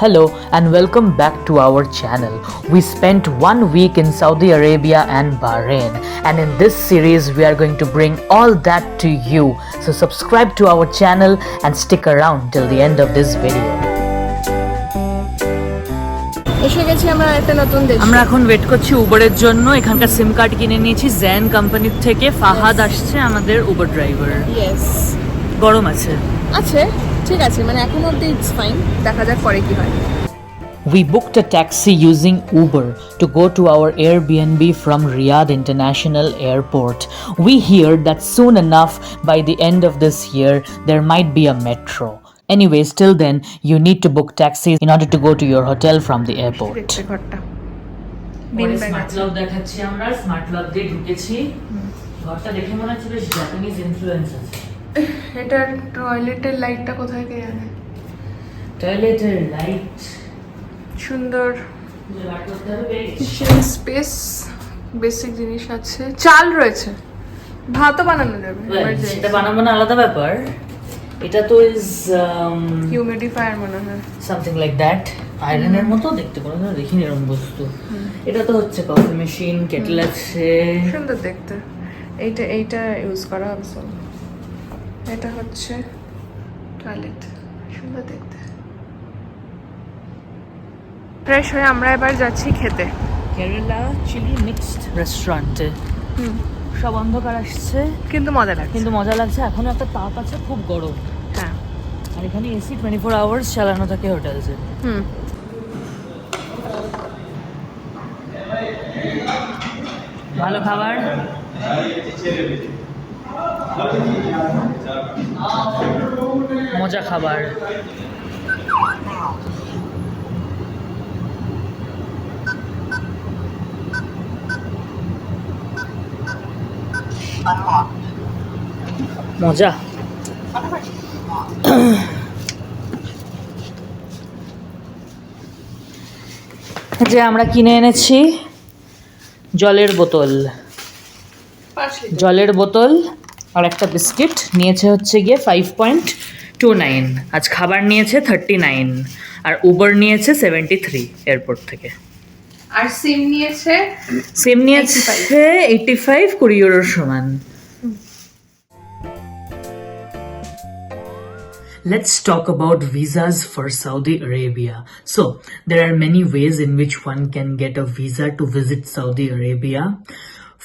Hello and welcome back to our channel. We spent 1 week in Saudi Arabia and Bahrain, and in this series we are going to bring all that to you. So subscribe to our channel and stick around till the end of this video. আমরা এখন wait করছি উবারের জন্য। এখানকার সিম card কিনে নিয়েছি gen কোম্পানির থেকে। ফাহাদ আসছে আমাদের উবার ড্রাইভার। ইয়েস, গরম আছে ঠিক আছে, মানে এখন অবধি ইটস ফাইন, দেখা যাক পরে কি হয়। We booked a taxi using Uber to go to our Airbnb from Riyadh International Airport. We hear that soon enough, by the end of this year, there might be a metro. Anyways, till then, you need to book taxis in order to go to your hotel from the airport. Smart lock দেখাচ্ছি আমরা, smart lock দিয়ে ঢুকেছি। ঘরটা দেখে মনে হচ্ছে বেশ Japanese influence আছে। এটার টয়লেটের লাইটটা কোথায় কে জানে? টয়লেটের লাইট সুন্দর, কিচেন স্পেস, বেসিক জিনিস আছে, চাল রয়েছে, ভাতও বানানো যাবে। এটা বানাবো না আলাদা ব্যাপার। এটা তো ইজ হিউমিডিফায়ার মনে হয়, সামথিং লাইক দ্যাট। আয়রনের মতো দেখতে, কোনো দেখিনি এরকম বস্তু। এটা তো হচ্ছে কফি মেশিন, কেটল আছে, সুন্দর দেখতে। এইটা ইউজ করা হবে। এটা হচ্ছে টয়লেট, সুন্দর দেখতে। ফ্রেশ হয়ে আমরা এবার যাচ্ছি খেতে কেরালা চিলি মিক্সড রেস্টুরেন্টে। সব অন্ধকার আসছে কিন্তু মজা লাগছে। এখনো একটা তাপ আছে, খুব গরম। হ্যাঁ, আর এখানে এসি 24 আওয়ার্স চালানো থাকে হোটেলসে। ভালো খাবার, মজা খাবার। মজা। যে আমরা কিনে এনেছি জলের বোতল আর একটা বিস্কিট। নিয়েছে হচ্ছে গিয়ে 5.29। আজ খাবার নিয়েছে 39 আর উবার নিয়েছে 73 এয়ারপোর্ট থেকে। আর সিম নিয়েছে 85 20 ইউরোর সমান। Let's talk about visas for Saudi Arabia. So, there are many ways in which one can get a visa to visit Saudi Arabia.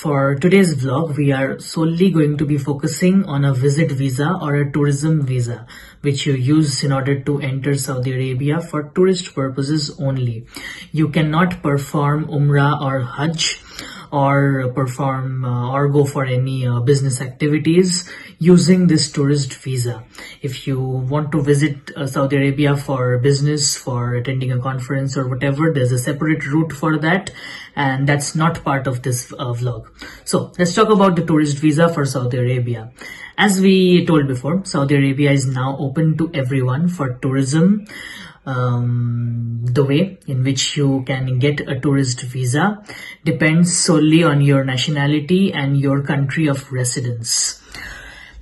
For today's vlog, we are solely going to be focusing on a visit visa or a tourism visa, which you use in order to enter Saudi Arabia for tourist purposes only. You cannot perform Umrah or Hajj or perform or go for any business activities using this tourist visa. If you want to visit Saudi Arabia for business, for attending a conference or whatever, there's a separate route for that, and that's not part of this vlog. So let's talk about the tourist visa for Saudi Arabia. As we told before, Saudi Arabia is now open to everyone for tourism. The way in which you can get a tourist visa depends solely on your nationality and your country of residence.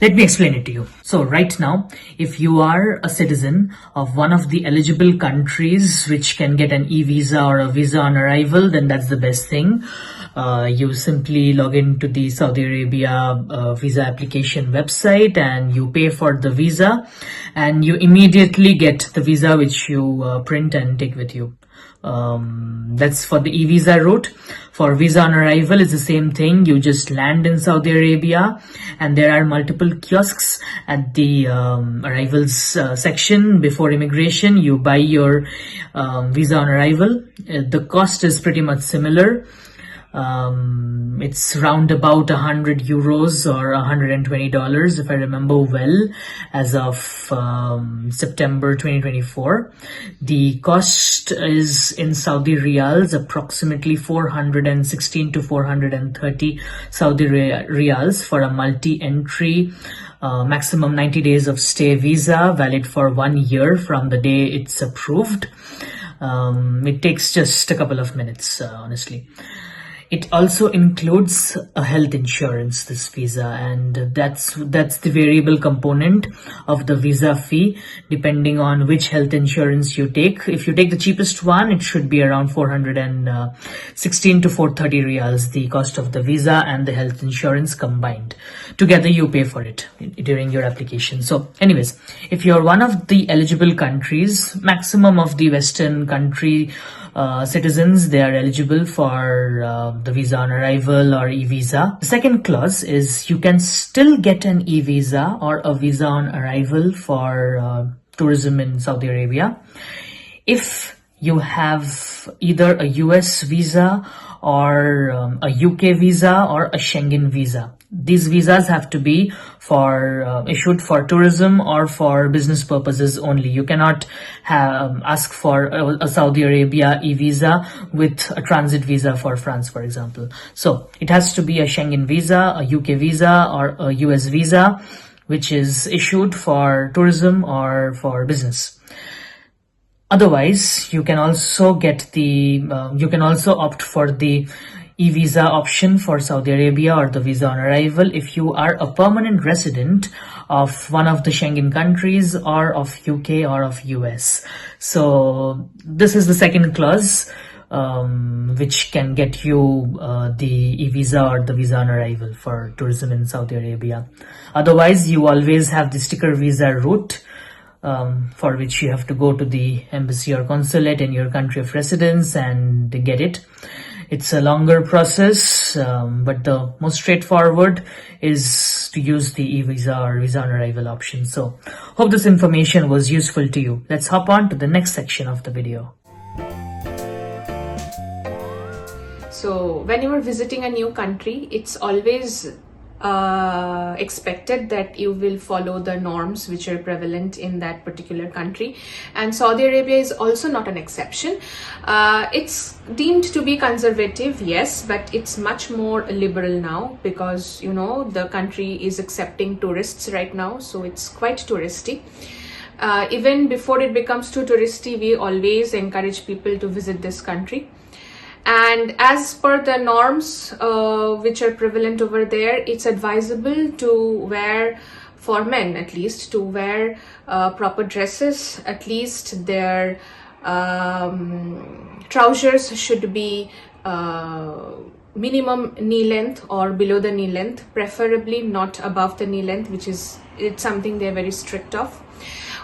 Let me explain it to you. So right now, if you are a citizen of one of the eligible countries which can get an e-visa or a visa on arrival, then that's the best thing. You simply log into the Saudi Arabia visa application website and you pay for the visa, and you immediately get the visa which you print and take with you. That's for the e-visa route. For visa on arrival, it's the same thing. You just land in Saudi Arabia and there are multiple kiosks at the arrivals section before immigration. You buy your visa on arrival. The cost is pretty much similar. It's round about 100 euros or $120 if I remember well, as of September 2024. The cost is in Saudi riyals, approximately 416 to 430 Saudi riyals for a multi-entry maximum 90 days of stay visa, valid for 1 year from the day it's approved. It takes just a couple of minutes, honestly. It also includes a health insurance, this visa, and that's the variable component of the visa fee, depending on which health insurance you take. If you take the cheapest one, it should be around 416 to 430 riyals, the cost of the visa and the health insurance combined. Together you pay for it during your application. So anyways, if you're one of the eligible countries, maximum of the Western country citizens, they are eligible for the visa on arrival or e-visa. The second clause is you can still get an e-visa or a visa on arrival for tourism in Saudi Arabia if you have either a US visa or a UK visa or a Schengen visa. These visas have to be for issued for tourism or for business purposes only. You cannot ask for a Saudi Arabia e-visa with a transit visa for France, for example. So it has to be a Schengen visa, a UK visa, or a US visa, which is issued for tourism or for business. Otherwise, you can also get the you can also opt for the e-visa option for Saudi Arabia or the visa on arrival if you are a permanent resident of one of the Schengen countries or of UK or of US. So this is the second clause which can get you the e-visa or the visa on arrival for tourism in Saudi Arabia. Otherwise, you always have the sticker visa route, for which you have to go to the embassy or consulate in your country of residence and get it. It's a longer process, but the most straightforward is to use the e-visa or visa on arrival option. So hope this information was useful to you. Let's hop on to the next section of the video. So when you are visiting a new country, it's always expected that you will follow the norms which are prevalent in that particular country, and Saudi Arabia is also not an exception. It's deemed to be conservative, yes, but it's much more liberal now because the country is accepting tourists right now, so it's quite touristy. Even before it becomes too touristy, we always encourage people to visit this country. And as per the norms which are prevalent over there, it's advisable to wear, for men at least, to wear proper dresses. At least their trousers should be minimum knee length or below the knee length, preferably not above the knee length, it's something they're very strict of.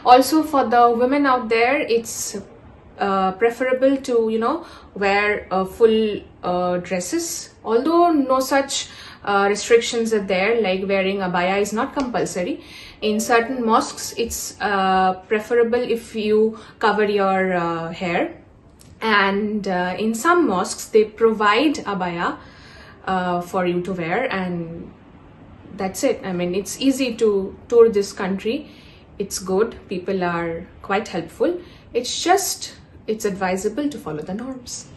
Also for the women out there, it's preferable to wear full dresses, although no such restrictions are there, like wearing abaya is not compulsory. In certain mosques it's preferable if you cover your hair, and in some mosques they provide abaya for you to wear, and that's it. I mean, it's easy to tour this country. It's good, people are quite helpful. It's advisable to follow the norms.